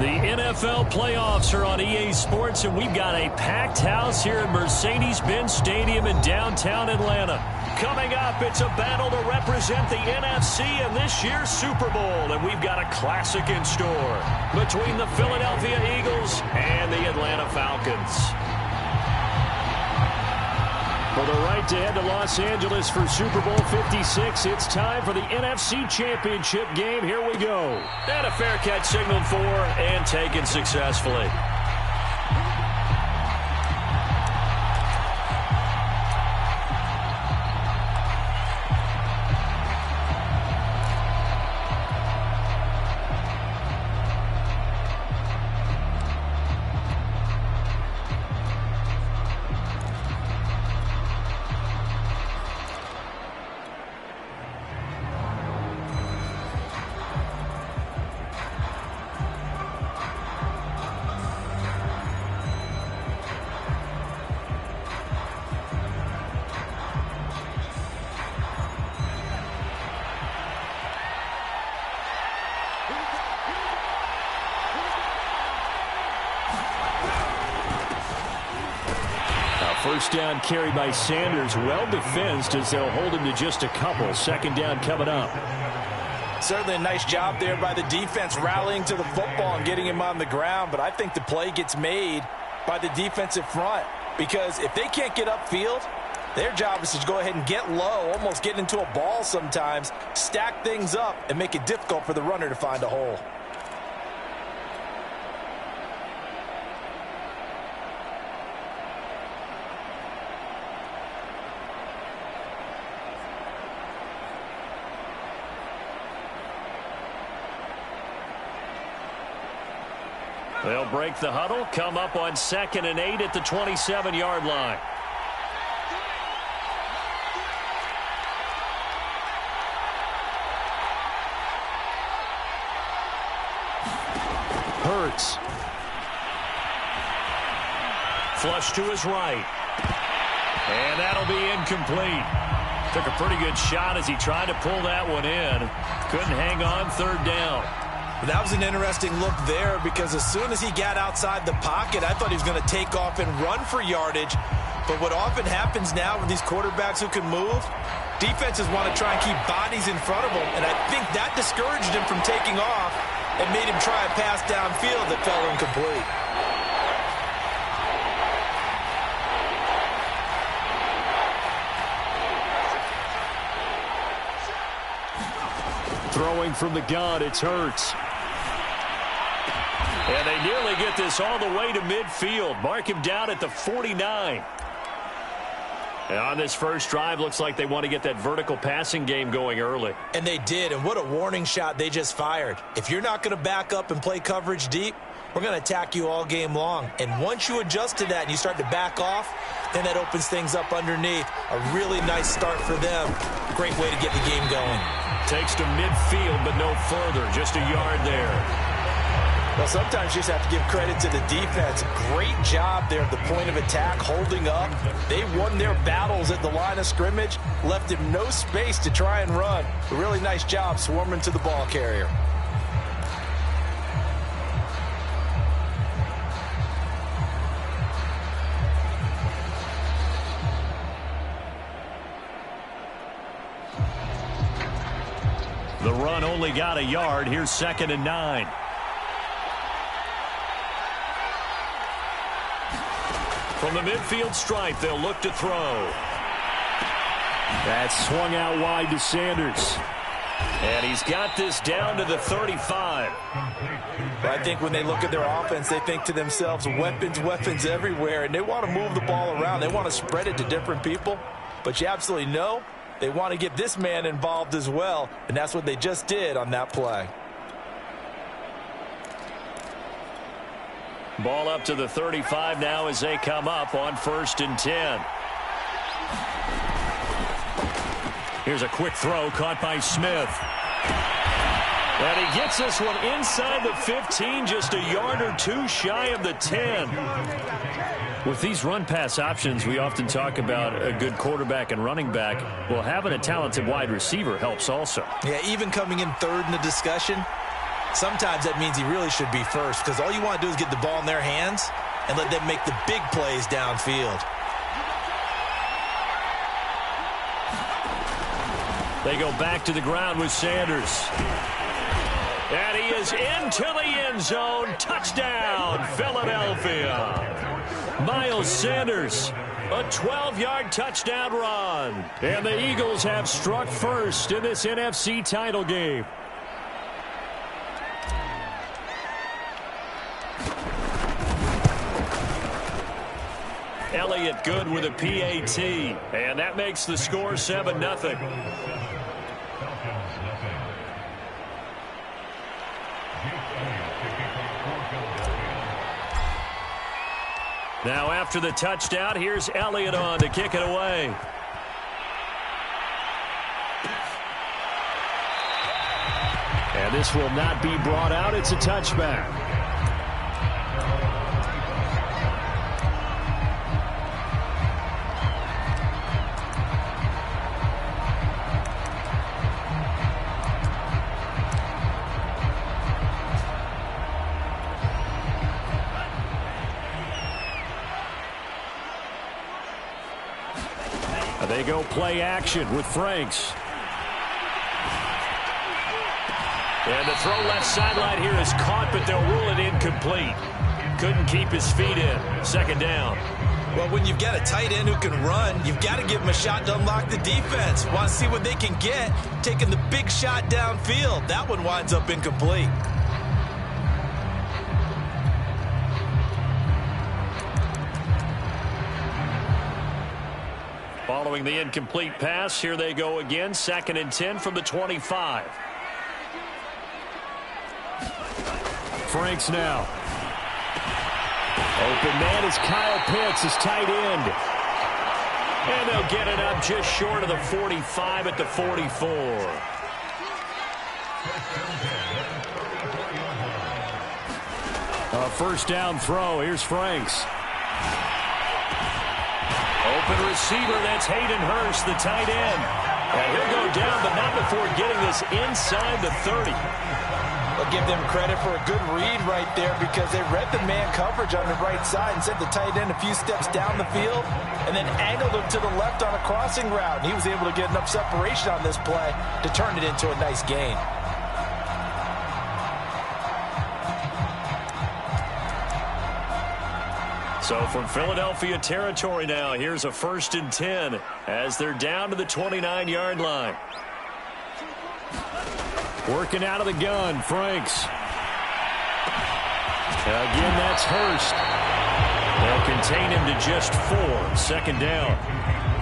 The NFL playoffs are on EA Sports, and we've got a packed house here at Mercedes-Benz Stadium in downtown Atlanta. Coming up, it's a battle to represent the NFC in this year's Super Bowl, and we've got a classic in store between the Philadelphia Eagles and the Atlanta Falcons. For the right to head to Los Angeles for Super Bowl 56, it's time for the NFC Championship game. Here we go. And a fair catch signaled for and taken successfully. First down carry by Sanders, well defensed as they'll hold him to just a couple. Second down coming up. Certainly a nice job there by the defense rallying to the football and getting him on the ground, but I think the play gets made by the defensive front because if they can't get upfield, their job is to go ahead and get low, almost get into a ball sometimes, stack things up, and make it difficult for the runner to find a hole. They'll break the huddle, come up on 2nd and 8 at the 27-yard line. Hurts. Flush to his right. And that'll be incomplete. Took a pretty good shot as he tried to pull that one in. Couldn't hang on, 3rd down. That was an interesting look there because as soon as he got outside the pocket, I thought he was going to take off and run for yardage. But what often happens now with these quarterbacks who can move, defenses want to try and keep bodies in front of them. And I think that discouraged him from taking off and made him try a pass downfield that fell incomplete. Throwing from the gun, it's Hurts. And they nearly get this all the way to midfield. Mark him down at the 49. And on this first drive, looks like they want to get that vertical passing game going early. And they did, and what a warning shot they just fired. If you're not going to back up and play coverage deep, we're going to attack you all game long. And once you adjust to that and you start to back off, then that opens things up underneath. A really nice start for them. Great way to get the game going. Takes to midfield, but no further. Just a yard there. Well, sometimes you just have to give credit to the defense. Great job there at the point of attack, holding up. They won their battles at the line of scrimmage, left him no space to try and run. A really nice job swarming to the ball carrier. The run only got a yard. Here's 2nd and 9. From the midfield stripe, they'll look to throw. That's swung out wide to Sanders. And he's got this down to the 35. I think when they look at their offense, they think to themselves, weapons everywhere, and they want to move the ball around. They want to spread it to different people. But you absolutely know they want to get this man involved as well, and that's what they just did on that play. Ball up to the 35 now as they come up on 1st and 10. Here's a quick throw caught by Smith. And he gets this one inside the 15, just a yard or two shy of the 10. With these run-pass options, we often talk about a good quarterback and running back. Well, having a talented wide receiver helps also. Yeah, even coming in 3rd in the discussion, Sometimes that means he really should be first because all you want to do is get the ball in their hands and let them make the big plays downfield. They go back to the ground with Sanders. And he is into the end zone. Touchdown, Philadelphia. Miles Sanders, a 12-yard touchdown run. And the Eagles have struck first in this NFC title game. Elliott good with a PAT. And that makes the score 7-0. Now after the touchdown, here's Elliott on to kick it away. And this will not be brought out. It's a touchback. They go play action with Franks. And the throw left sideline here is caught, but they'll rule it incomplete. Couldn't keep his feet in. Second down. Well, when you've got a tight end who can run, you've got to give him a shot to unlock the defense. Want to see what they can get, taking the big shot downfield. That one winds up incomplete. Following the incomplete pass, here they go again. 2nd and 10 from the 25. Franks now. Open man is Kyle Pitts, his tight end. And they'll get it up just short of the 45 at the 44. A first down throw. Here's Franks. Open receiver, that's Hayden Hurst, the tight end. And he'll go down, but not before getting this inside the 30. I'll give them credit for a good read right there because they read the man coverage on the right side and sent the tight end a few steps down the field and then angled him to the left on a crossing route. And he was able to get enough separation on this play to turn it into a nice gain. So from Philadelphia territory now, here's a 1st and 10 as they're down to the 29-yard line. Working out of the gun, Franks. Again, that's Hurst. They'll contain him to just 4. 2nd down.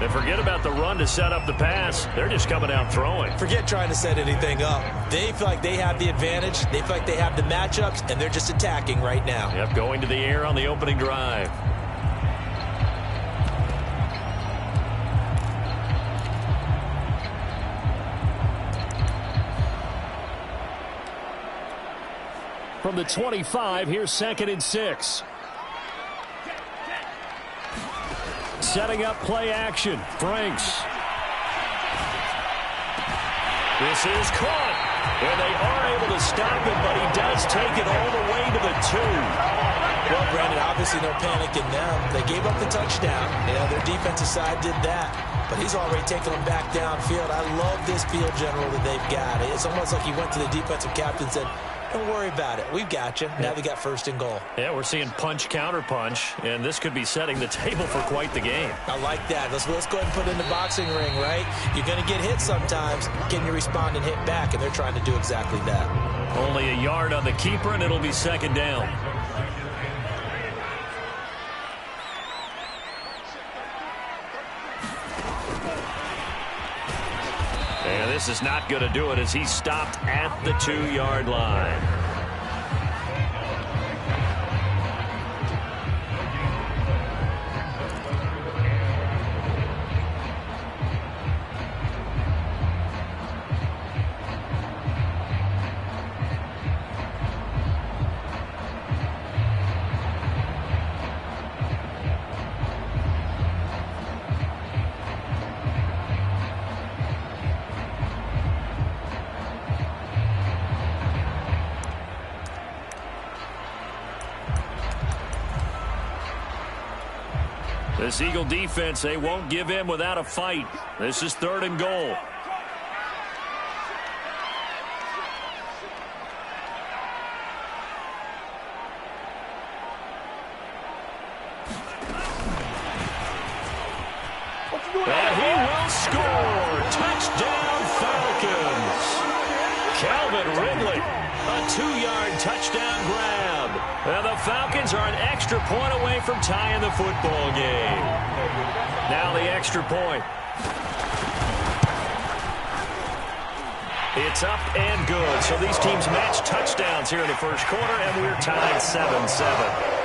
And forget about the run to set up the pass. They're just coming out throwing. Forget trying to set anything up. They feel like they have the advantage. They feel like they have the matchups, and they're just attacking right now. Yep, going to the air on the opening drive. From the 25, here's 2nd and 6. Setting up play action. Franks. This is caught. And they are able to stop him, but he does take it all the way to the 2. Well, Brandon, obviously no panic in them. They gave up the touchdown. Their defensive side did that. But he's already taken them back downfield. I love this field general that they've got. It's almost like he went to the defensive captain and said, don't worry about it. We've got you. Now they got 1st and goal. Yeah, we're seeing punch, counter punch, and this could be setting the table for quite the game. I like that. Let's go ahead and put it in the boxing ring, right? You're going to get hit sometimes. Can you respond and hit back? And they're trying to do exactly that. Only a yard on the keeper, and it'll be 2nd down. And this is not going to do it as he's stopped at the 2-yard line. This Eagle defense, they won't give in without a fight. This is 3rd and goal. And he will score. Touchdown, Falcons. Calvin Ridley, a 2-yard touchdown grab. And the Falcons are an extra point away from tying the football game. Now the extra point. It's up and good. So these teams match touchdowns here in the first quarter, and we're tied 7-7.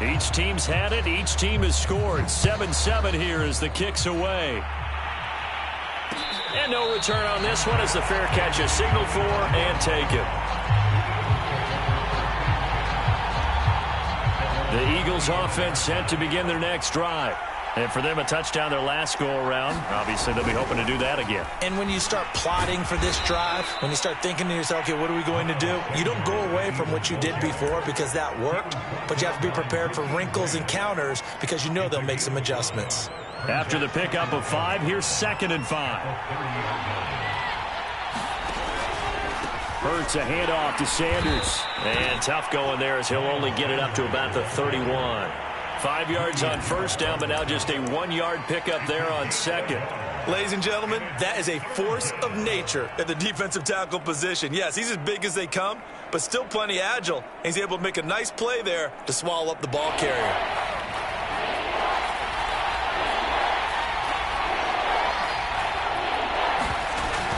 Each team's had it. Each team has scored. 7-7 here as the kick's away. And no return on this one as the fair catch is signaled for and taken. The Eagles offense set to begin their next drive. And for them, a touchdown their last go-around. Obviously, they'll be hoping to do that again. And when you start plotting for this drive, when you start thinking to yourself, okay, what are we going to do? You don't go away from what you did before because that worked, but you have to be prepared for wrinkles and counters because you know they'll make some adjustments. After the pickup of 5, here's 2nd and 5. Hurts a handoff to Sanders. And tough going there as he'll only get it up to about the 31. 5 yards on first down, but now just a 1-yard pickup there on 2nd. Ladies and gentlemen, that is a force of nature at the defensive tackle position. Yes, he's as big as they come, but still plenty agile. He's able to make a nice play there to swallow up the ball carrier.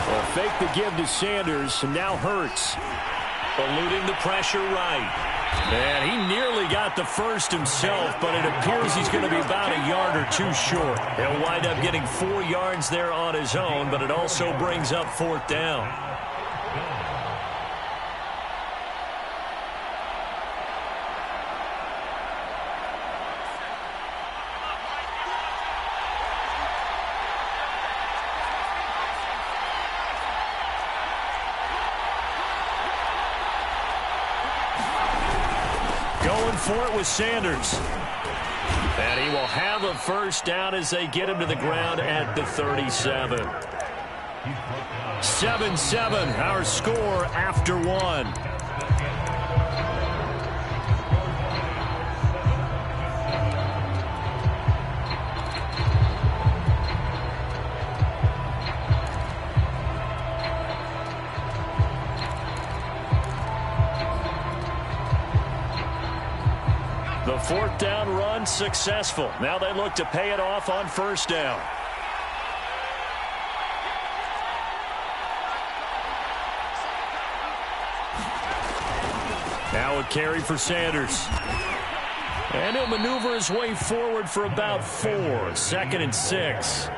Well, fake the give to Sanders, and now Hurts. Eluding the pressure right. And he nearly got the first himself, but it appears he's going to be about a yard or 2 short. He'll wind up getting 4 yards there on his own, but it also brings up 4th down. Going for it with Sanders. And he will have a first down as they get him to the ground at the 37. 7-7, our score after 1. The 4th down run successful. Now they look to pay it off on first down. Now a carry for Sanders. And he'll maneuver his way forward for about 4. 2nd and 6.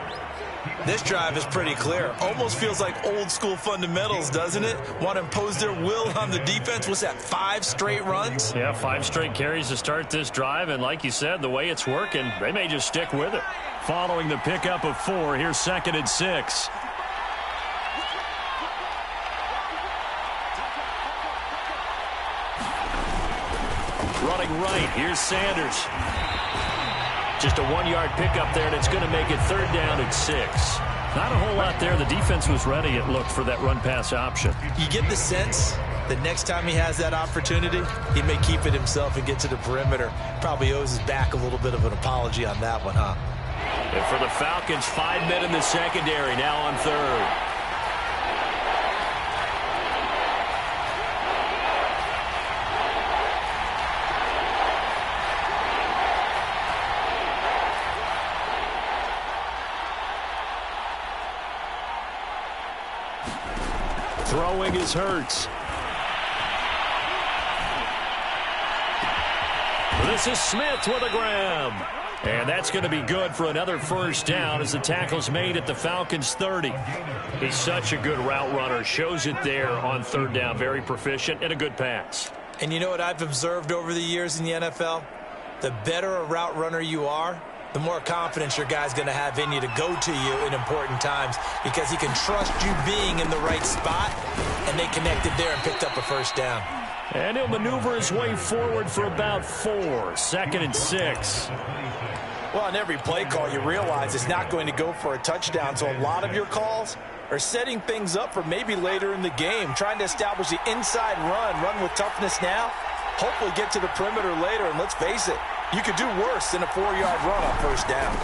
This drive is pretty clear. Almost feels like old school fundamentals, doesn't it? Want to impose their will on the defense. What's that, 5 straight runs? Yeah, 5 straight carries to start this drive. And like you said, the way it's working, they may just stick with it. Following the pickup of 4, here's 2nd and 6. Running right, here's Sanders. Just a 1-yard pickup there, and it's going to make it 3rd down and 6. Not a whole lot there. The defense was ready, it looked, for that run-pass option. You get the sense that next time he has that opportunity, he may keep it himself and get to the perimeter. Probably owes his back a little bit of an apology on that one, huh? And for the Falcons, 5 men in the secondary, now on 3rd. Throwing is Hurts. This is Smith with a grab. And that's going to be good for another first down as the tackle's made at the Falcons' 30. He's such a good route runner. Shows it there on 3rd down. Very proficient and a good pass. And you know what I've observed over the years in the NFL? The better a route runner you are, the more confidence your guy's going to have in you to go to you in important times because he can trust you being in the right spot, and they connected there and picked up a first down. And he'll maneuver his way forward for about 4. 2nd and 6. Well, on every play call, you realize it's not going to go for a touchdown, so a lot of your calls are setting things up for maybe later in the game, trying to establish the inside run with toughness now, hopefully get to the perimeter later, and let's face it, you could do worse than a 4-yard run on first down.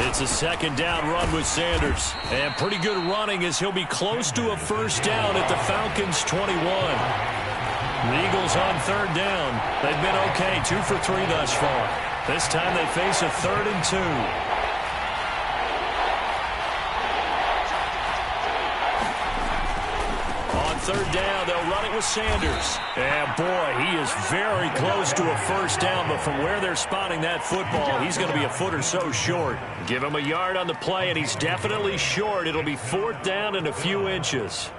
It's a 2nd down run with Sanders. And pretty good running as he'll be close to a first down at the Falcons' 21. The Eagles on 3rd down. They've been okay, 2 for 3 thus far. This time they face a 3rd and 2. On 3rd down, they'll run it with Sanders. And boy, he is very close to a first down, but from where they're spotting that football, he's going to be a foot or so short. Give him a yard on the play, and he's definitely short. It'll be 4th down and a few inches.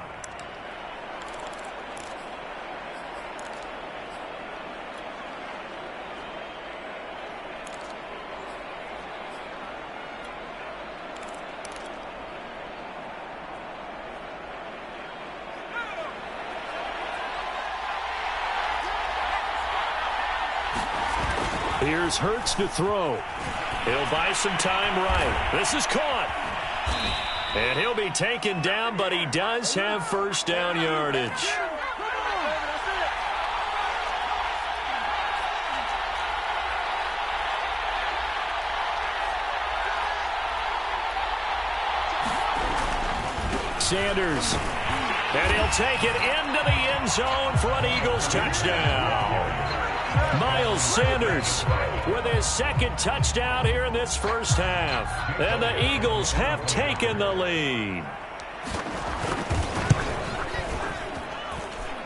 Here's Hurts to throw. He'll buy some time right. This is caught. And he'll be taken down, but he does have first down yardage. Sanders. And he'll take it into the end zone for an Eagles touchdown. Miles Sanders with his 2nd touchdown here in this first half. And the Eagles have taken the lead.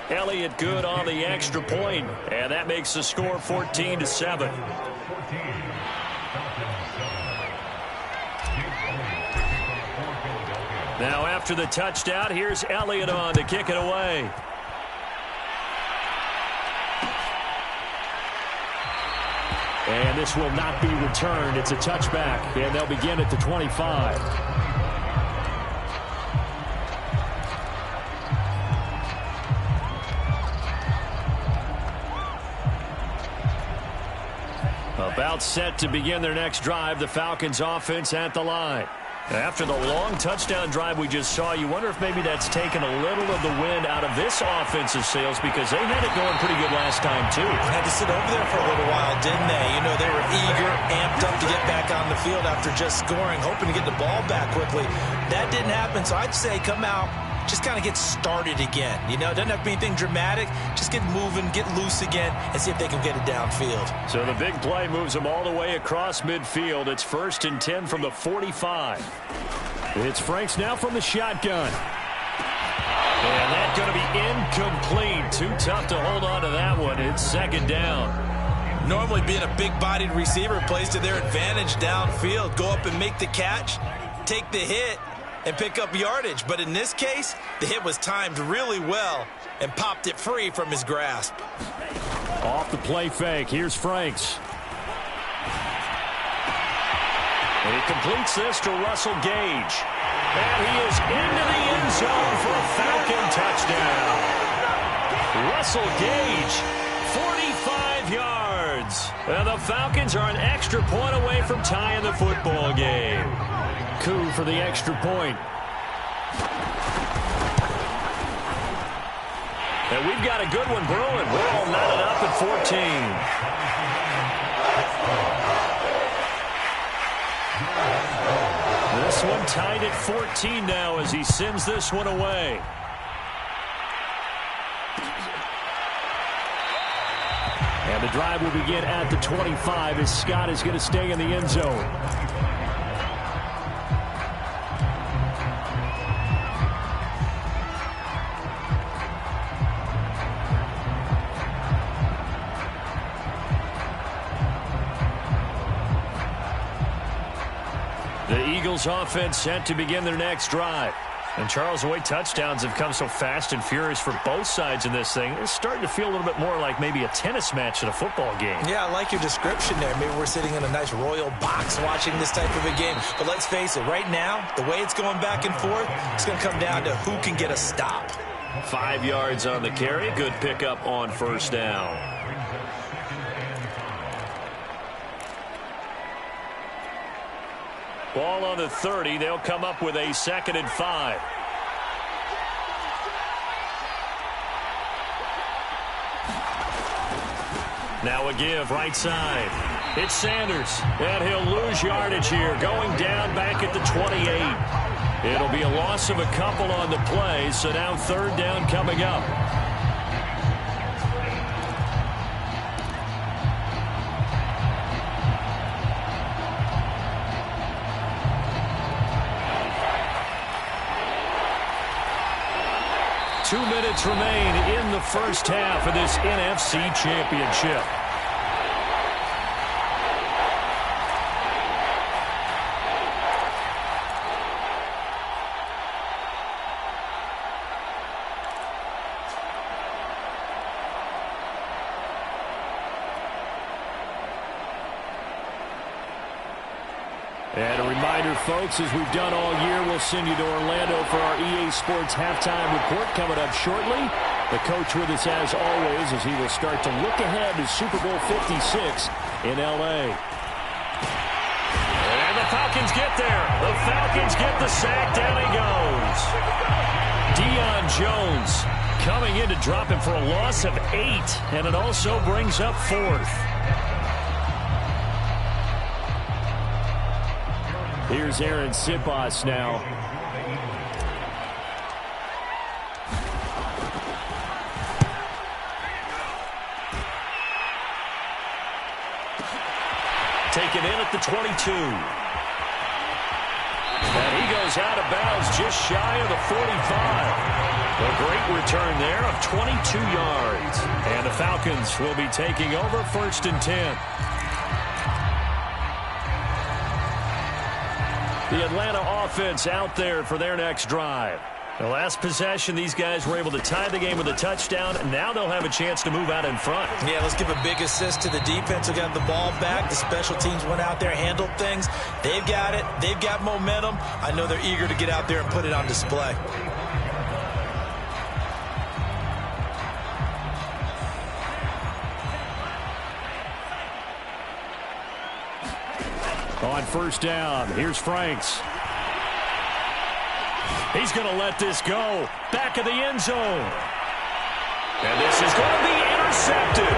Elliott good on the extra point, and that makes the score 14-7. Now after the touchdown, here's Elliott on to kick it away. And this will not be returned. It's a touchback, and they'll begin at the 25. About set to begin their next drive, the Falcons offense at the line. After the long touchdown drive we just saw, you wonder if maybe that's taken a little of the wind out of this offensive sails because they had it going pretty good last time, too. Had to sit over there for a little while, didn't they? You know, they were eager, amped up to get back on the field after just scoring, hoping to get the ball back quickly. That didn't happen, so I'd say come out, just kind of get started again. You know, it doesn't have to be anything dramatic. Just get moving, get loose again, and see if they can get it downfield. So the big play moves them all the way across midfield. It's 1st and 10 from the 45. It's Franks now from the shotgun. And that's going to be incomplete. Too tough to hold on to that one. It's 2nd down. Normally being a big-bodied receiver plays to their advantage downfield. Go up and make the catch, take the hit, and pick up yardage. But in this case, the hit was timed really well and popped it free from his grasp. Off the play fake. Here's Franks. And he completes this to Russell Gage. And he is into the end zone for a Falcon touchdown. Russell Gage, 45 yards. And the Falcons are an extra point away from tying the football game. Coup for the extra point. And we've got a good one brewing. We're all knotted up at 14. This one tied at 14 now as he sends this one away. And the drive will begin at the 25 as Scott is going to stay in the end zone. The Eagles offense set to begin their next drive. And, Charles, the way touchdowns have come so fast and furious for both sides in this thing, it's starting to feel a little bit more like maybe a tennis match at a football game. Yeah, I like your description there. Maybe we're sitting in a nice royal box watching this type of a game. But let's face it, right now, the way it's going back and forth, it's going to come down to who can get a stop. 5 yards on the carry. Good pickup on first down. Ball on the 30. They'll come up with a 2nd and 5. Now a give right side. It's Sanders, and he'll lose yardage here, going down back at the 28. It'll be a loss of a couple on the play, so now 3rd down coming up. Two minutes remain in the first half of this NFC Championship. And a reminder, folks, as we've done all year, we'll send you to Orlando for our EA Sports halftime report coming up shortly. The coach with us as always as he will start to look ahead to Super Bowl 56 in L.A. And the Falcons get there. The Falcons get the sack. Down he goes. Deion Jones coming in to drop him for a loss of 8, and it also brings up 4th. Here's Aaron Sipos now. Taken in at the 22. And he goes out of bounds just shy of the 45. A great return there of 22 yards. And the Falcons will be taking over 1st and 10. The Atlanta offense out there for their next drive. The last possession, these guys were able to tie the game with a touchdown, and now they'll have a chance to move out in front. Yeah, let's give a big assist to the defense who got the ball back. The special teams went out there, handled things. They've got it. They've got momentum. I know they're eager to get out there and put it on display. On first down, here's Franks. He's going to let this go. Back of the end zone. And this is going to be intercepted.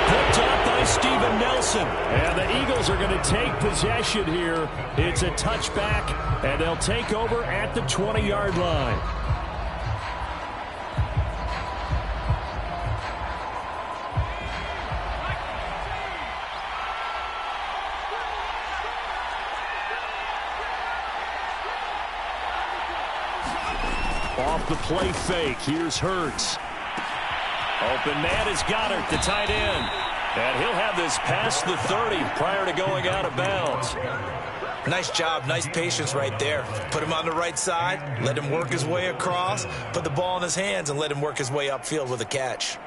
Picked up by Steven Nelson. And the Eagles are going to take possession here. It's a touchback, and they'll take over at the 20-yard line. Off the play fake, here's Hurts. Open man is Goddard, the tight end. And he'll have this past the 30 prior to going out of bounds. Nice job, nice patience right there. Put him on the right side, let him work his way across, put the ball in his hands, and let him work his way upfield with a catch.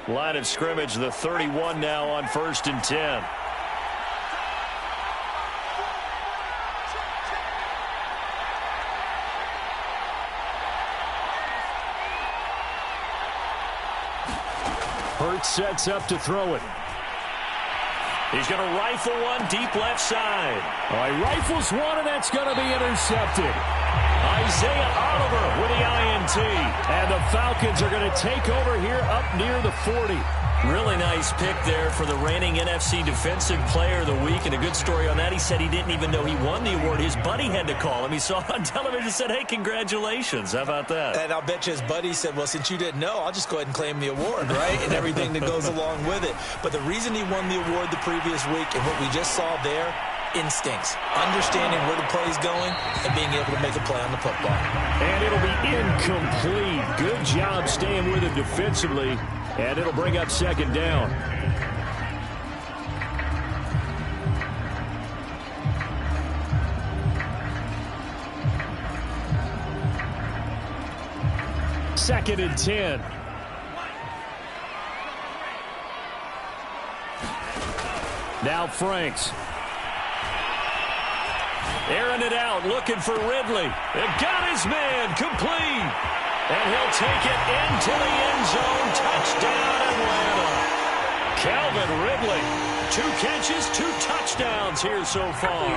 Line of scrimmage, the 31 now on 1st and 10. Hurts sets up to throw it. He's going to rifle one deep left side. Oh, he rifles one, and that's going to be intercepted. Isaiah Oliver with the INT. And the Falcons are going to take over here up near the 40. Really nice pick there for the reigning NFC Defensive Player of the Week. And a good story on that, he said he didn't even know he won the award. His buddy had to call him. He saw it on television and said, hey, congratulations. How about that? And I'll bet you his buddy said, well, since you didn't know, I'll just go ahead and claim the award, right? And everything that goes along with it. But the reason he won the award the previous week and what we just saw there, instincts, understanding where the play's going and being able to make a play on the football. And it'll be incomplete. Good job staying with it defensively. And it'll bring up 2nd down. 2nd and 10. Now Franks. Airing it out, looking for Ridley. It got his man, complete. And he'll take it into the end zone. Touchdown, Atlanta. Calvin Ridley. 2 catches, 2 touchdowns here so far.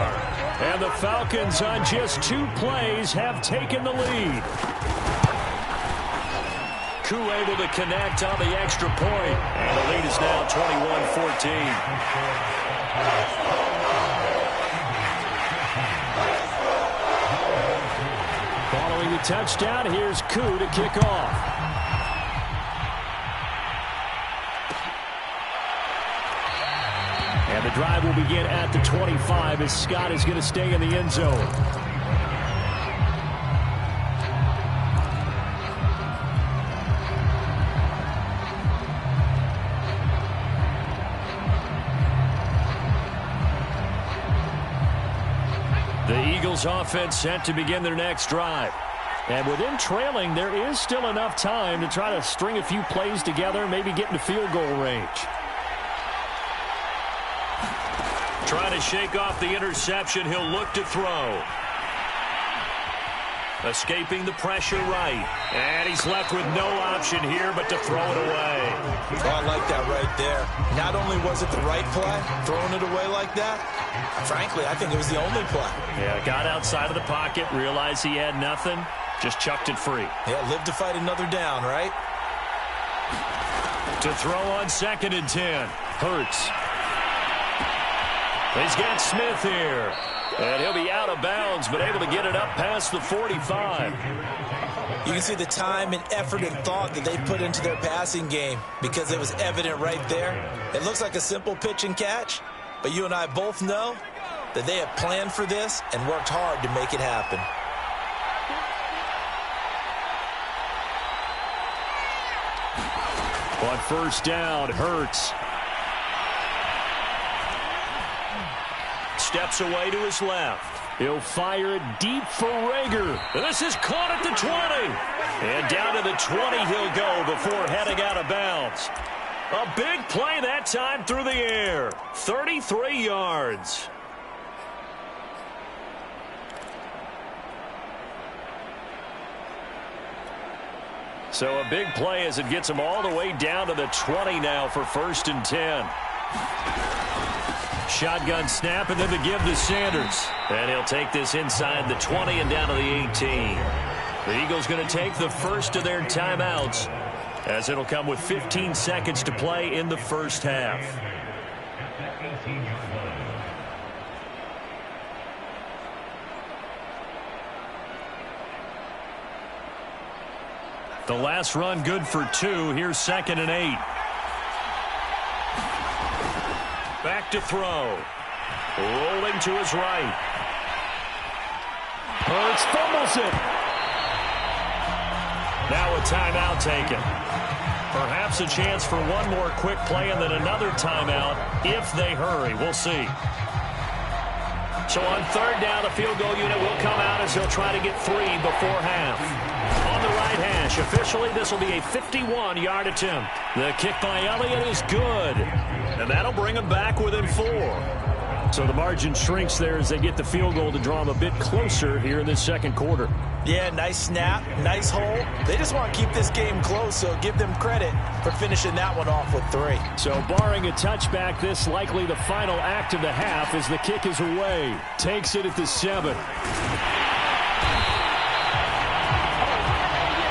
And the Falcons on just 2 plays have taken the lead. Koo able to connect on the extra point. And the lead is now 21-14. Following the touchdown, here's Koo to kick off. And the drive will begin at the 25 as Scott is going to stay in the end zone. The Eagles offense set to begin their next drive. And with them trailing, there is still enough time to try to string a few plays together, maybe get into field goal range. Trying to shake off the interception, he'll look to throw. Escaping the pressure right. And he's left with no option here but to throw it away. Oh, I like that right there. Not only was it the right play, throwing it away like that, frankly, I think it was the only play. Yeah, got outside of the pocket, realized he had nothing, just chucked it free. Yeah, live to fight another down, right? To throw on 2nd and 10. Hurts. He's got Smith here. And he'll be out of bounds, but able to get it up past the 45. You can see the time and effort and thought that they put into their passing game because it was evident right there. It looks like a simple pitch and catch, but you and I both know that they have planned for this and worked hard to make it happen. On 1st down, Hurts. Steps away to his left. He'll fire it deep for Rager. This is caught at the 20. And down to the 20 he'll go before heading out of bounds. A big play that time through the air. 33 yards. So a big play as it gets him all the way down to the 20 now for 1st and 10. Shotgun snap and then the give to Sanders. And he'll take this inside the 20 and down to the 18. The Eagles going to take the first of their timeouts as it'll come with 15 seconds to play in the first half. The last run good for 2. Here's 2nd and 8. Back to throw. Rolling to his right. Hurts fumbles it. Now a timeout taken. Perhaps a chance for one more quick play and then another timeout if they hurry. We'll see. So on 3rd down, the field goal unit will come out as he'll try to get 3 before half. On the right hash, officially this will be a 51-yard attempt. The kick by Elliott is good. And that'll bring them back within 4. So the margin shrinks there as they get the field goal to draw them a bit closer here in this 2nd quarter. Yeah, nice snap, nice hold. They just want to keep this game close, so give them credit for finishing that one off with 3. So barring a touchback, this likely the final act of the half as the kick is away. Takes it at the 7.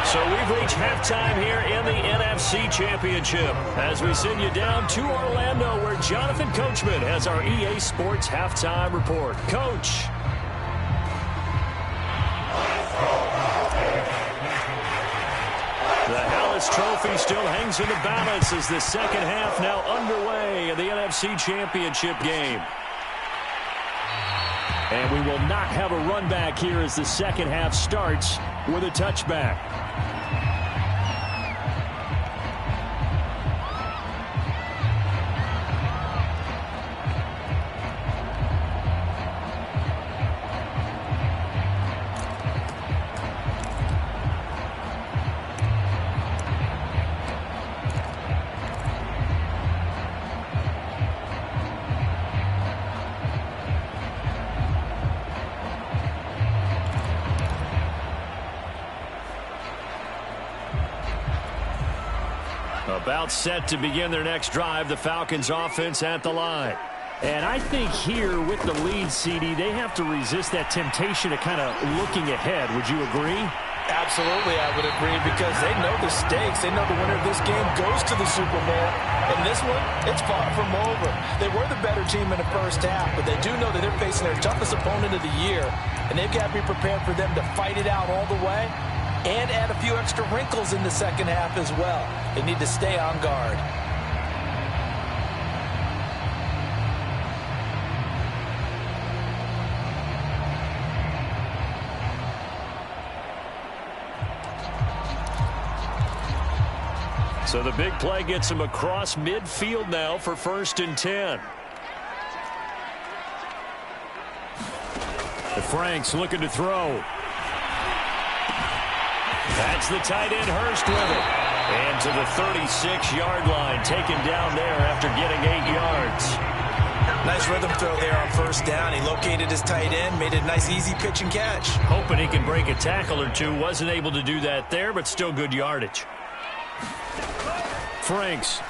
So we've reached halftime here in the NFC Championship as we send you down to Orlando where Jonathan Coachman has our EA Sports Halftime Report. Coach. The Hallis Trophy still hangs in the balance as the second half now underway in the NFC Championship game. And we will not have a run back here as the second half starts with a touchback. About set to begin their next drive, the Falcons offense at the line. And I think here with the lead, CD, they have to resist that temptation of kind of looking ahead. Would you agree? Absolutely, I would agree, because they know the stakes. They know the winner of this game goes to the Super Bowl. And this one, it's far from over. They were the better team in the first half, but they do know that they're facing their toughest opponent of the year, and they've got to be prepared for them to fight it out all the way and add a few extra wrinkles in the second half as well. They need to stay on guard. So the big play gets him across midfield now for 1st and 10. Franks looking to throw. That's the tight end Hurst with it. And to the 36-yard line, taken down there after getting 8 yards. Nice rhythm throw there on 1st down. He located his tight end, made a nice easy pitch and catch. Hoping he can break a tackle or two. Wasn't able to do that there, but still good yardage. Franks.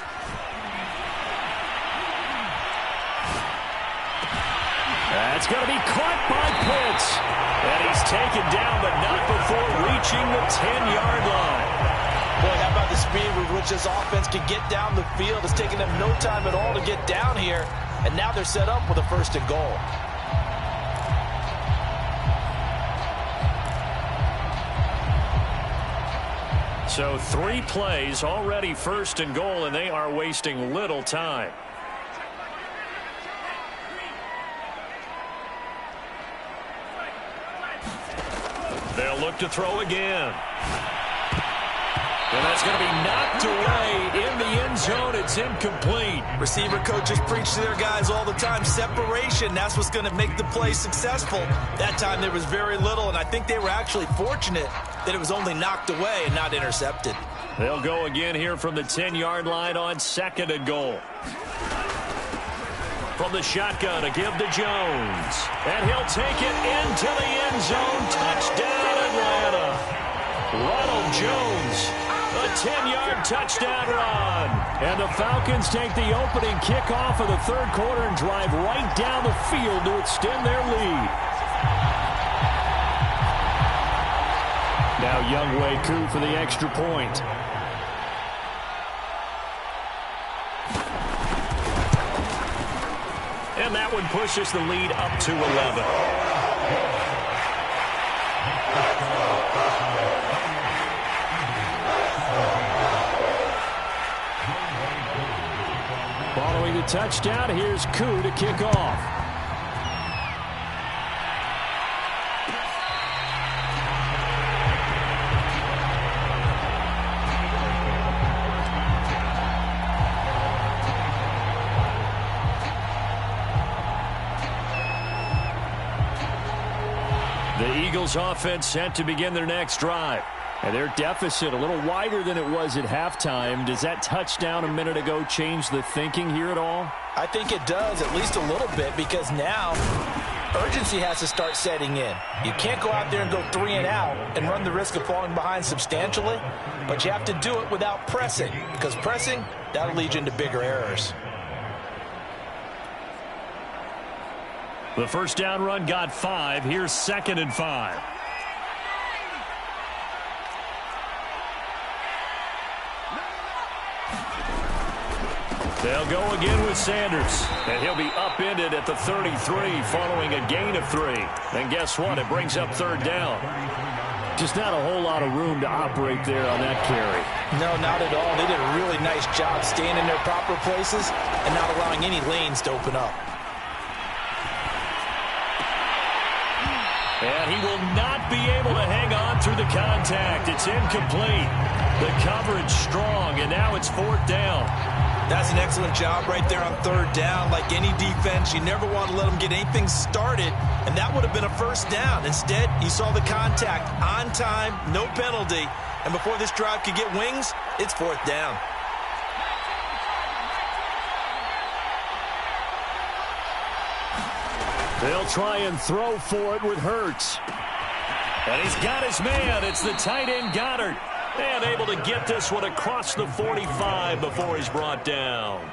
That's going to be caught by Pitts. And he's taken down, but not before reaching the 10-yard line. Boy, how about the speed with which this offense can get down the field? It's taken them no time at all to get down here. And now they're set up with a 1st and goal. So 3 plays, already 1st and goal, and they are wasting little time. They'll look to throw again. And that's going to be knocked away in the end zone. It's incomplete. Receiver coaches preach to their guys all the time. Separation, that's what's going to make the play successful. That time there was very little, and I think they were actually fortunate that it was only knocked away and not intercepted. They'll go again here from the 10-yard line on 2nd and goal. From the shotgun to give to Jones. And he'll take it into the end zone. Touchdown, Atlanta. Ronald Jones, a 10-yard touchdown run. And the Falcons take the opening kickoff of the 3rd quarter and drive right down the field to extend their lead. Now Younghoe Koo for the extra point. And that one pushes the lead up to 11. Following the touchdown, here's Koo to kick off. The Eagles offense set to begin their next drive. And their deficit a little wider than it was at halftime. Does that touchdown a minute ago change the thinking here at all? I think it does, at least a little bit, because now urgency has to start setting in. You can't go out there and go 3 and out and run the risk of falling behind substantially, but you have to do it without pressing, because pressing, that'll lead you into bigger errors. The 1st down run got 5. Here's 2nd and 5. They'll go again with Sanders. And he'll be upended at the 33 following a gain of 3. And guess what? It brings up 3rd down. Just not a whole lot of room to operate there on that carry. No, not at all. They did a really nice job staying in their proper places and not allowing any lanes to open up. And he will not be able to hang on through the contact. It's incomplete. The coverage strong, and now it's 4th down. That's an excellent job right there on 3rd down. Like any defense, you never want to let them get anything started, and that would have been a 1st down. Instead, you saw the contact on time, no penalty, and before this drive could get wings, it's 4th down. They'll try and throw for it with Hurts. And he's got his man. It's the tight end Goddard. And able to get this one across the 45 before he's brought down.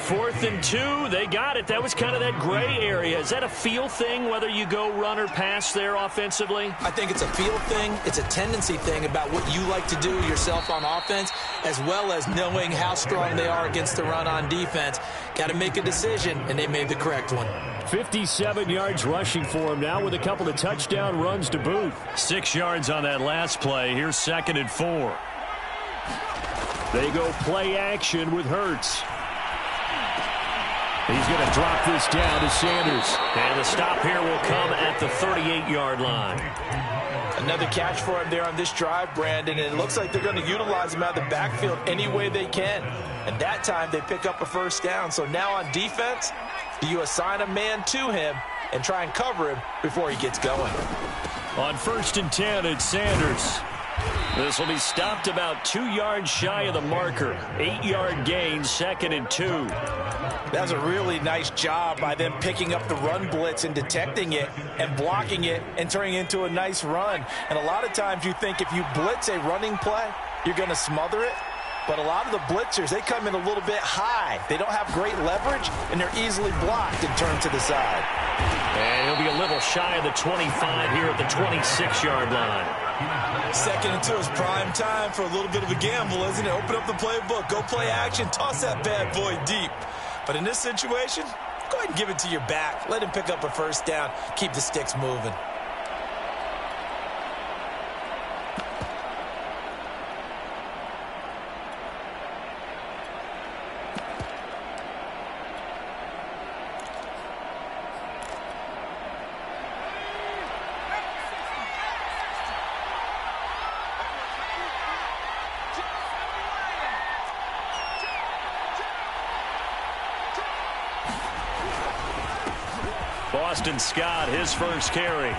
4th and 2, they got it. That was kind of that gray area. Is that a feel thing, whether you go run or pass there offensively? I think it's a feel thing. It's a tendency thing about what you like to do yourself on offense, as well as knowing how strong they are against the run on defense. Got to make a decision, and they made the correct one. 57 yards rushing for him now with a couple of touchdown runs to boot. 6 yards on that last play. Here's 2nd and 4. They go play action with Hurts. He's going to drop this down to Sanders. And the stop here will come at the 38-yard line. Another catch for him there on this drive, Brandon, and it looks like they're going to utilize him out of the backfield any way they can. And that time they pick up a first down. So now on defense, you assign a man to him and try and cover him before he gets going. On 1st and 10, it's Sanders. This will be stopped about 2 yards shy of the marker. 8-yard gain, 2nd and 2. That was a really nice job by them picking up the run blitz and detecting it and blocking it and turning it into a nice run. And a lot of times you think if you blitz a running play, you're going to smother it. But a lot of the blitzers, they come in a little bit high. They don't have great leverage, and they're easily blocked and turned to the side. And he'll be a little shy of the 25 here at the 26-yard line. 2nd and 2 is prime time for a little bit of a gamble, isn't it? Open up the playbook, go play action, toss that bad boy deep. But in this situation, go ahead and give it to your back. Let him pick up a first down. Keep the sticks moving. Boston Scott, his first carry.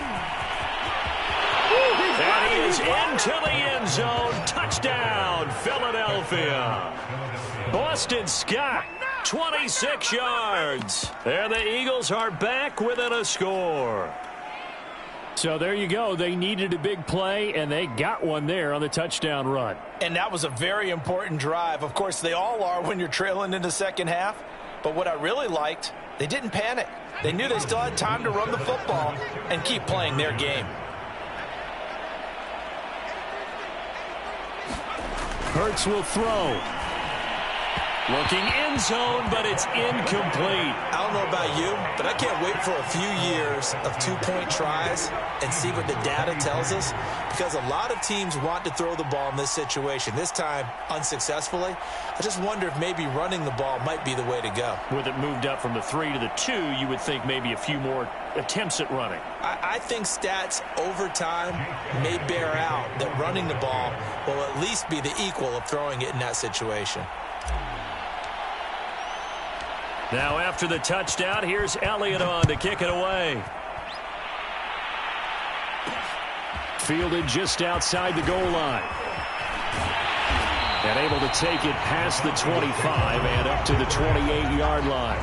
And he is into the end zone. Touchdown, Philadelphia. Boston Scott, 26 yards. And the Eagles are back within a score. So there you go. They needed a big play, and they got one there on the touchdown run. And that was a very important drive. Of course, they all are when you're trailing in the second half. But what I really liked, they didn't panic. They knew they still had time to run the football and keep playing their game. Hurts will throw. Looking end zone, but it's incomplete. I don't know about you, but I can't wait for a few years of two-point tries and see what the data tells us, because a lot of teams want to throw the ball in this situation. This time, unsuccessfully. I just wonder if maybe running the ball might be the way to go. With it moved up from the 3 to the 2, you would think maybe a few more attempts at running. I think stats over time may bear out that running the ball will at least be the equal of throwing it in that situation. Now after the touchdown, here's Elliott on to kick it away. Fielded just outside the goal line. And able to take it past the 25 and up to the 28-yard line.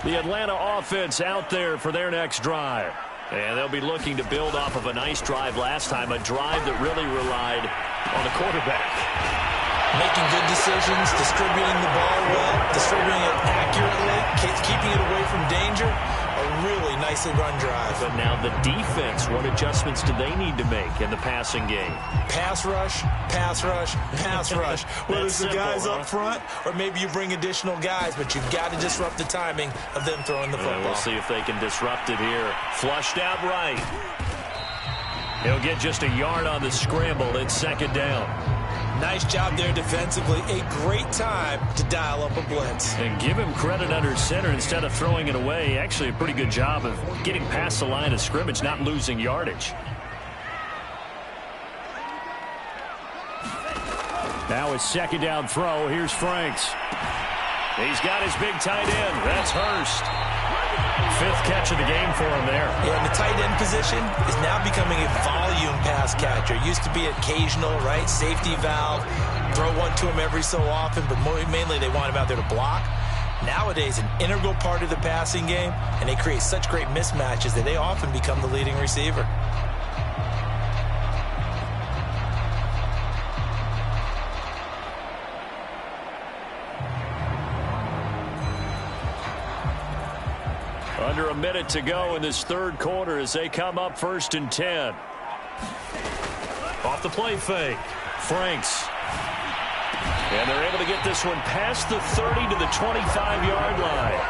The Atlanta offense out there for their next drive. And they'll be looking to build off of a nice drive last time, a drive that really relied on the quarterback. Making good decisions, distributing the ball well, distributing it accurately, keeping it away from danger. A really nicely run drive. But now the defense, what adjustments do they need to make in the passing game? Pass rush, pass rush, pass rush. Whether it's the guys up front or maybe you bring additional guys, but you've got to disrupt the timing of them throwing the football. We'll see if they can disrupt it here. Flushed out right. He'll get just a yard on the scramble. It's second down. Nice job there defensively. A great time to dial up a blitz. And give him credit under center instead of throwing it away. Actually, a pretty good job of getting past the line of scrimmage, not losing yardage. Now it's second down throw. Here's Franks. He's got his big tight end. That's Hurst. 5th catch of the game for him there. Yeah, and the tight end position is now becoming a volume pass catcher. Used to be occasional, right? Safety valve. Throw one to him every so often, but mainly they want him out there to block. nowadays an integral part of the passing game, and they create such great mismatches that they often become the leading receiver. Under a minute to go in this third quarter as they come up 1st and 10. Off the play fake. Franks. And they're able to get this one past the 30 to the 25-yard line.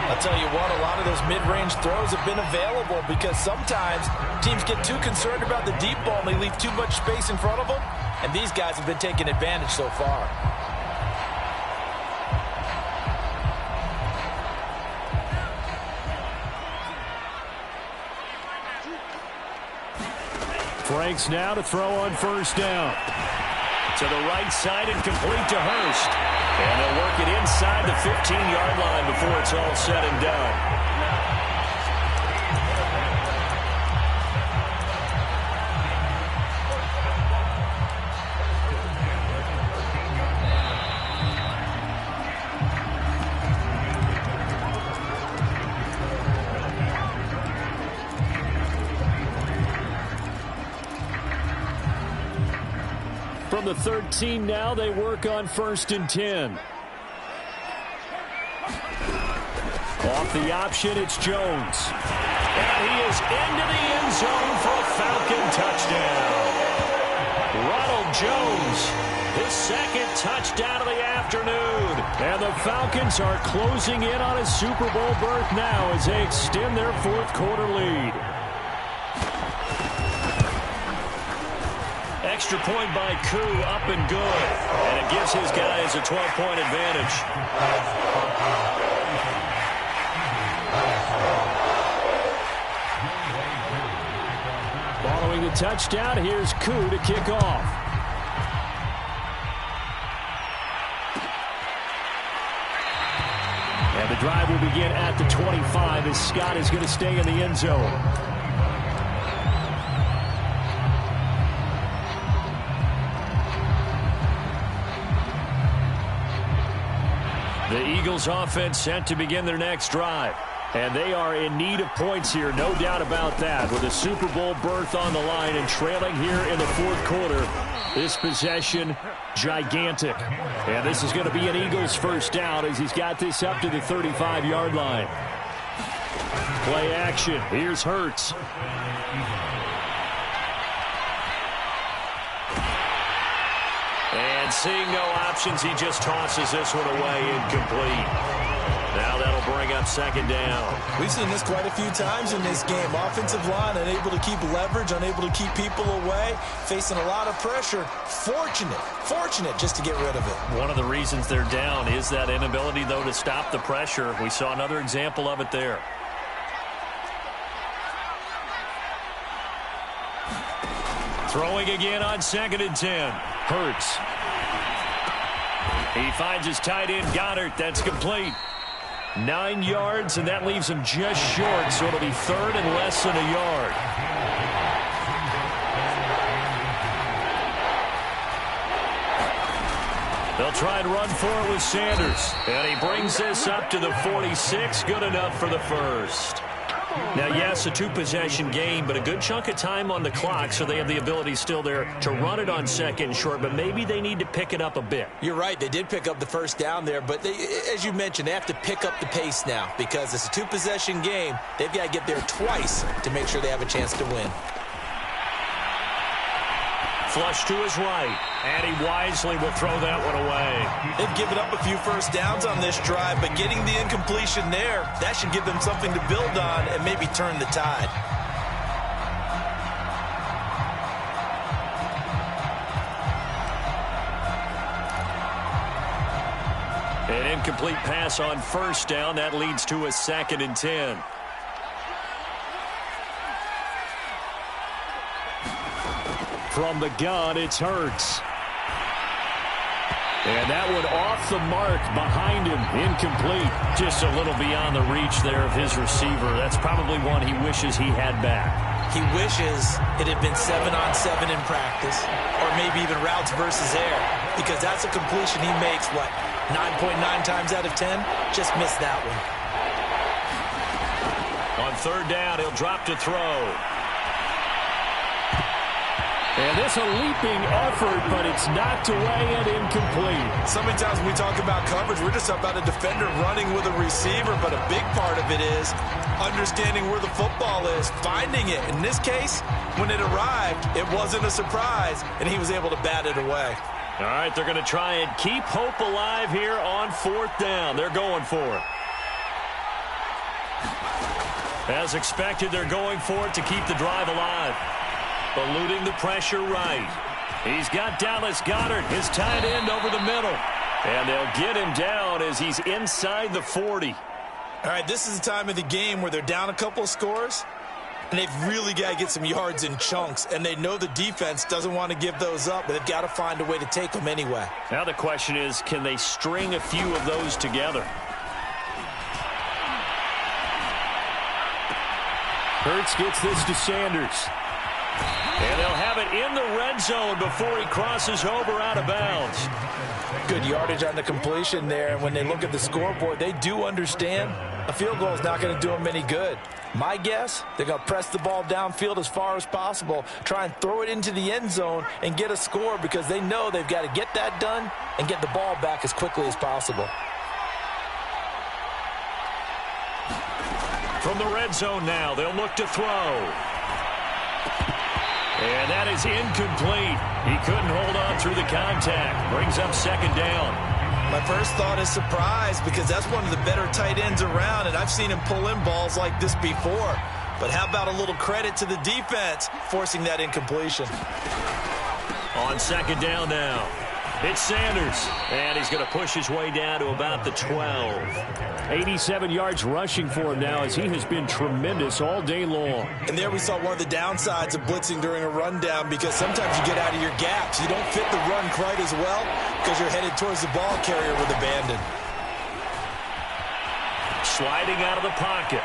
I'll tell you what, a lot of those mid-range throws have been available because sometimes teams get too concerned about the deep ball and they leave too much space in front of them, and these guys have been taking advantage so far. Franks now to throw on 1st down. To the right side and complete to Hurst. And they'll work it inside the 15-yard line before it's all said and done. From the 13 now, they work on 1st and 10. Off the option, it's Jones. And he is into the end zone for a Falcon touchdown. Ronald Jones, his second touchdown of the afternoon. And the Falcons are closing in on a Super Bowl berth now as they extend their fourth quarter lead. Extra point by Koo, up and good. And it gives his guys a 12-point advantage. Following the touchdown, here's Koo to kick off. And the drive will begin at the 25 as Scott is going to stay in the end zone. The Eagles offense set to begin their next drive. And they are in need of points here, no doubt about that. With a Super Bowl berth on the line and trailing here in the fourth quarter. This possession, gigantic. And this is going to be an Eagles first down as he's got this up to the 35-yard line. Play action. Here's Hurts. And seeing no options, he just tosses this one away, incomplete. Now that'll bring up 2nd down. We've seen this quite a few times in this game. Offensive line unable to keep leverage, unable to keep people away, facing a lot of pressure. Fortunate just to get rid of it. One of the reasons they're down is that inability, though, to stop the pressure. We saw another example of it there. Throwing again on 2nd and 10. Hurts. He finds his tight end, Goddard. That's complete. 9 yards, and that leaves him just short, so it'll be 3rd and less than a yard. They'll try and run for it with Sanders. And he brings this up to the 46. Good enough for the first. Now, yes, a two-possession game, but a good chunk of time on the clock, so they have the ability still there to run it on 2nd and short, but maybe they need to pick it up a bit. You're right. They did pick up the first down there, but as you mentioned, they have to pick up the pace now because it's a two-possession game. They've got to get there twice to make sure they have a chance to win. Flush to his right, and he wisely will throw that one away. They've given up a few first downs on this drive, but getting the incompletion there, that should give them something to build on and maybe turn the tide. An incomplete pass on 1st down. That leads to a 2nd and 10. From the gun, it's Hurts. And that one off the mark behind him. Incomplete. Just a little beyond the reach there of his receiver. That's probably one he wishes he had back. He wishes it had been 7-on-7 in practice, or maybe even routes versus air, because that's a completion he makes, 9.9 times out of 10, just missed that one. On third down, he'll drop to throw. And this a leaping effort, but it's knocked away and incomplete. So many times when we talk about coverage, we're just about a defender running with a receiver, but a big part of it is understanding where the football is, finding it. In this case, when it arrived, it wasn't a surprise, and he was able to bat it away. All right, they're going to try and keep hope alive here on fourth down. They're going for it. As expected, they're going for it to keep the drive alive. Eluding the pressure right. He's got Dallas Goedert, his tight end, over the middle. And they'll get him down as he's inside the 40. All right, this is the time of the game where they're down a couple of scores, and they've really got to get some yards in chunks, and they know the defense doesn't want to give those up, but they've got to find a way to take them anyway. Now the question is, can they string a few of those together? Hurts gets this to Sanders. And they'll have it in the red zone before he crosses over out of bounds. Good yardage on the completion there. And when they look at the scoreboard, they do understand a field goal is not going to do them any good. My guess, they're going to press the ball downfield as far as possible, try and throw it into the end zone and get a score because they know they've got to get that done and get the ball back as quickly as possible. From the red zone now, they'll look to throw. And that is incomplete. He couldn't hold on through the contact. Brings up second down. My first thought is surprise because that's one of the better tight ends around, and I've seen him pull in balls like this before. But how about a little credit to the defense forcing that incompletion? On second down now, it's Sanders. And he's going to push his way down to about the 12. 87 yards rushing for him now as he has been tremendous all day long. And there we saw one of the downsides of blitzing during a rundown because sometimes you get out of your gaps. You don't fit the run quite as well because you're headed towards the ball carrier with abandon. Sliding out of the pocket.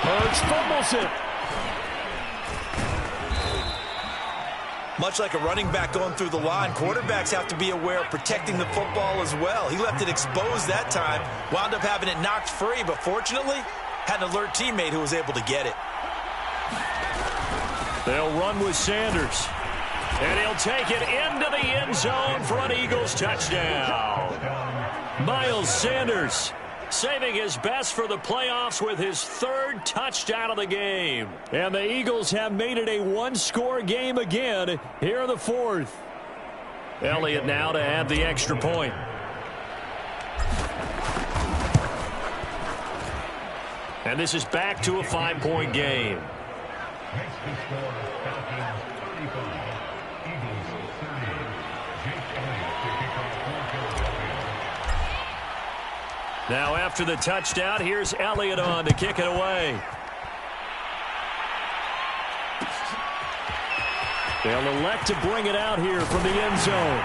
Hurts fumbles it. Much like a running back going through the line, quarterbacks have to be aware of protecting the football as well. He left it exposed that time, wound up having it knocked free, but fortunately, had an alert teammate who was able to get it. They'll run with Sanders. And he'll take it into the end zone for an Eagles touchdown. Miles Sanders saving his best for the playoffs with his third touchdown of the game. And the Eagles have made it a one-score game again here in the fourth. Elliott now to add the extra point. And this is back to a 5-point game. Now after the touchdown, here's Elliott on to kick it away. They'll elect to bring it out here from the end zone.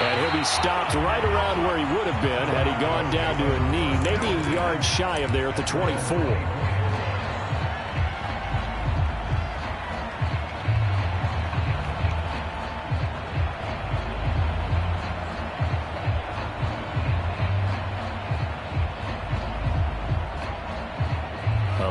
And he'll be stopped right around where he would have been had he gone down to a knee, maybe a yard shy of there at the 24.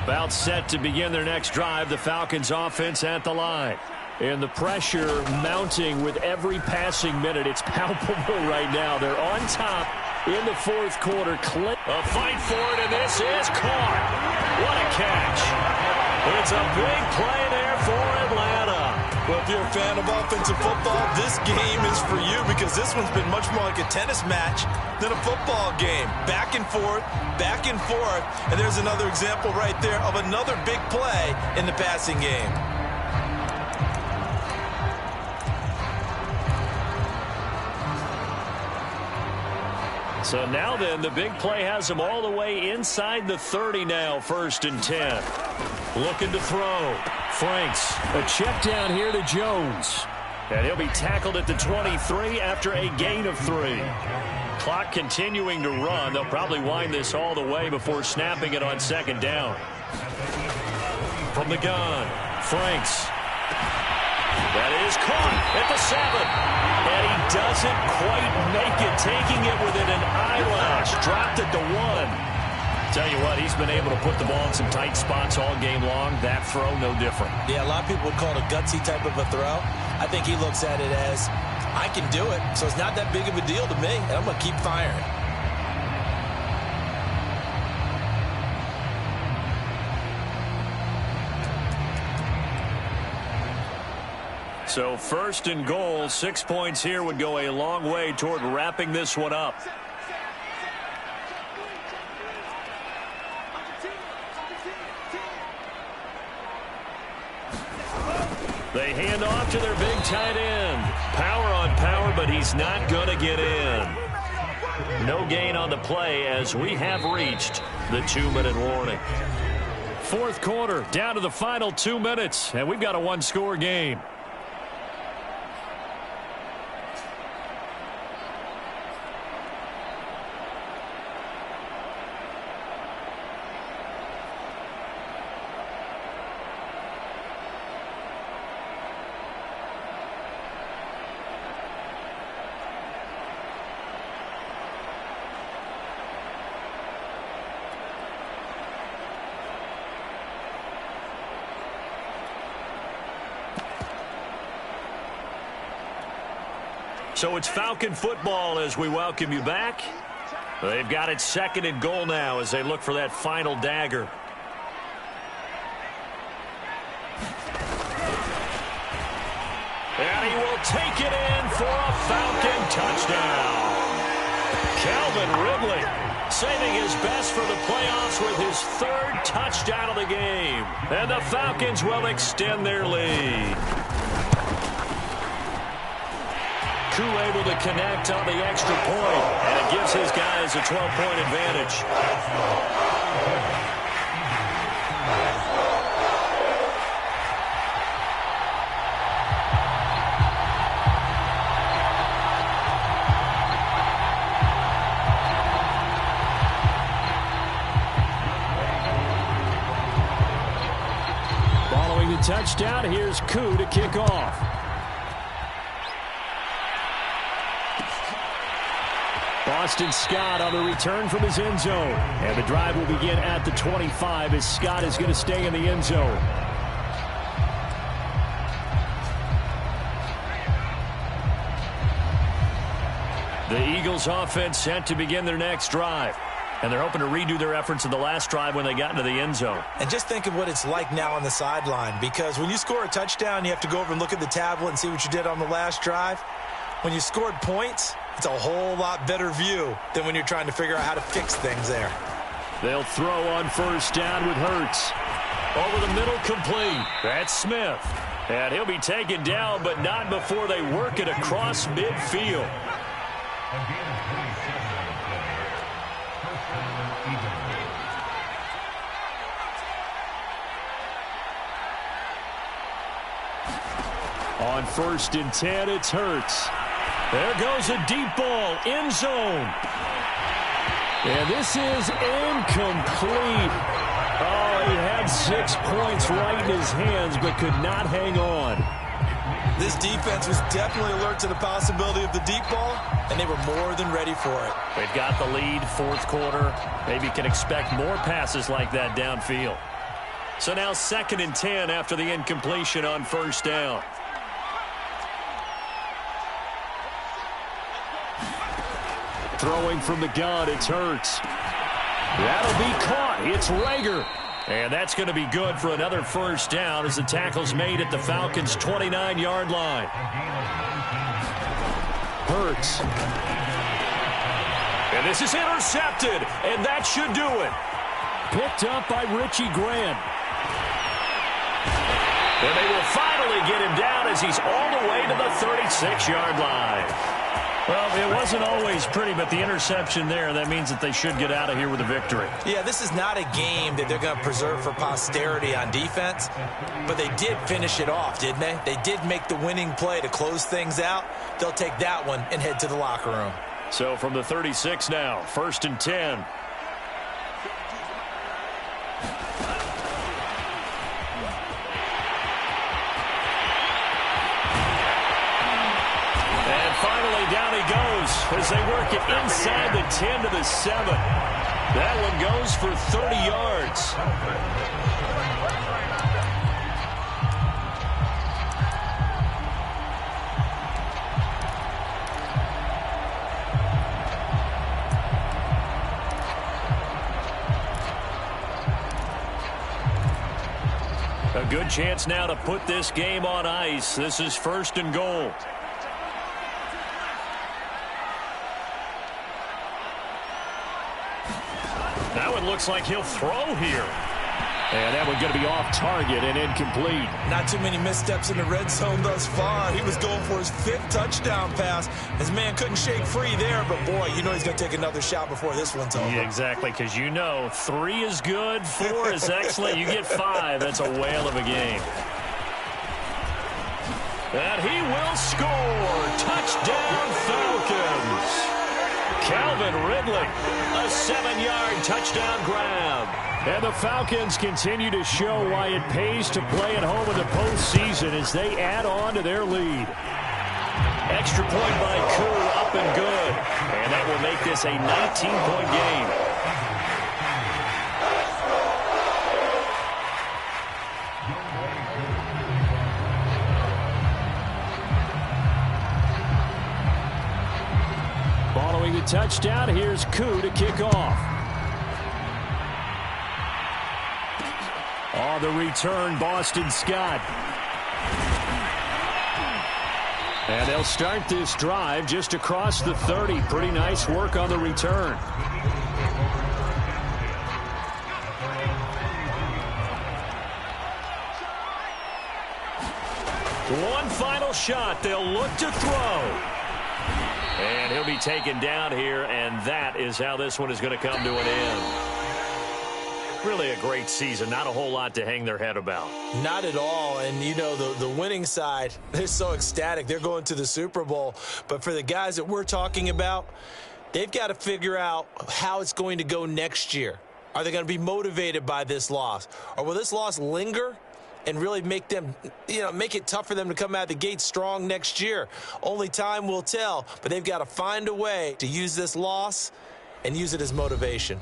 About set to begin their next drive, the Falcons offense at the line. And the pressure mounting with every passing minute. It's palpable right now. They're on top in the fourth quarter. A fight for it, and this is caught. What a catch. It's a big play there for Atlanta. Well, if you're a fan of offensive football, this game is for you because this one's been much more like a tennis match than a football game. Back and forth, and there's another example right there of another big play in the passing game. So now then, the big play has them all the way inside the 30 now, 1st and 10. Looking to throw. Franks. A check down here to Jones. And he'll be tackled at the 23 after a gain of 3. Clock continuing to run. They'll probably wind this all the way before snapping it on second down. From the gun, Franks. That is caught at the 7. And he doesn't quite make it, taking it within an eyelash. Dropped at the 1. Tell you what, he's been able to put the ball in some tight spots all game long. That throw, no different. Yeah, a lot of people would call it a gutsy type of a throw. I think he looks at it as, I can do it, so it's not that big of a deal to me, and I'm going to keep firing. So 1st and goal, 6 points here would go a long way toward wrapping this one up. They hand off to their big tight end. Power on power, but he's not going to get in. No gain on the play as we have reached the 2-minute warning. 4th quarter, down to the final 2 minutes, and we've got a 1-score game. So it's Falcon football as we welcome you back. They've got it 2nd and goal now as they look for that final dagger. And he will take it in for a Falcon touchdown. Calvin Ridley saving his best for the playoffs with his 3rd touchdown of the game. And the Falcons will extend their lead. Able to connect on the extra point, and it gives his guys a 12-point advantage. Following the touchdown, here's Koo to kick off. Boston Scott on the return from his end zone. And the drive will begin at the 25 as Scott is going to stay in the end zone. The Eagles offense set to begin their next drive. And they're hoping to redo their efforts in the last drive when they got into the end zone. And just think of what it's like now on the sideline, because when you score a touchdown, you have to go over and look at the tablet and see what you did on the last drive. When you scored points, it's a whole lot better view than when you're trying to figure out how to fix things there. They'll throw on 1st down with Hurts. Over the middle, complete. That's Smith. And he'll be taken down, but not before they work it across midfield. On 1st and 10, it's Hurts. There goes a deep ball, end zone. And this is incomplete. Oh, he had 6 points right in his hands, but could not hang on. This defense was definitely alert to the possibility of the deep ball, and they were more than ready for it. They've got the lead, 4th quarter. Maybe can expect more passes like that downfield. So now 2nd and 10 after the incompletion on 1st down. Throwing from the gun, it's Hurts. That'll be caught. It's Rager. And that's going to be good for another 1st down as the tackle's made at the Falcons' 29-yard line. Hurts. And this is intercepted, and that should do it. Picked up by Richie Grant. And they will finally get him down as he's all the way to the 36-yard line. Well, it wasn't always pretty, but the interception there, that means that they should get out of here with a victory. Yeah, this is not a game that they're going to preserve for posterity on defense, but they did finish it off, didn't they? They did make the winning play to close things out. They'll take that one and head to the locker room. So from the 36 now, 1st and 10. Finally, down he goes as they work it inside the 10 to the 7. That one goes for 30 yards. A good chance now to put this game on ice. This is 1st and goal. That one looks like he'll throw here. And that one going to be off target and incomplete. Not too many missteps in the red zone thus far. He was going for his 5th touchdown pass. His man couldn't shake free there, but boy, you know he's going to take another shot before this one's over. Yeah, exactly, because you know 3 is good, 4 is excellent. You get 5. That's a whale of a game. And he will score. Touchdown, Falcons. Calvin Ridley, a 7-yard touchdown grab. And the Falcons continue to show why it pays to play at home in the postseason as they add on to their lead. Extra point by Koo, up and good. And that will make this a 19-point game. Following the touchdown, here's Koo to kick off. On the return, Boston Scott. And they'll start this drive just across the 30. Pretty nice work on the return. One final shot. They'll look to throw. And he'll be taken down here, and that is how this one is going to come to an end. Really a great season. Not a whole lot to hang their head about. Not at all. And, you know, the winning side, they're so ecstatic. They're going to the Super Bowl. But for the guys that we're talking about, they've got to figure out how it's going to go next year. Are they going to be motivated by this loss? Or will this loss linger and really make them, make it tough for them to come out of the gate strong next year? Only time will tell. But they've got to find a way to use this loss and use it as motivation.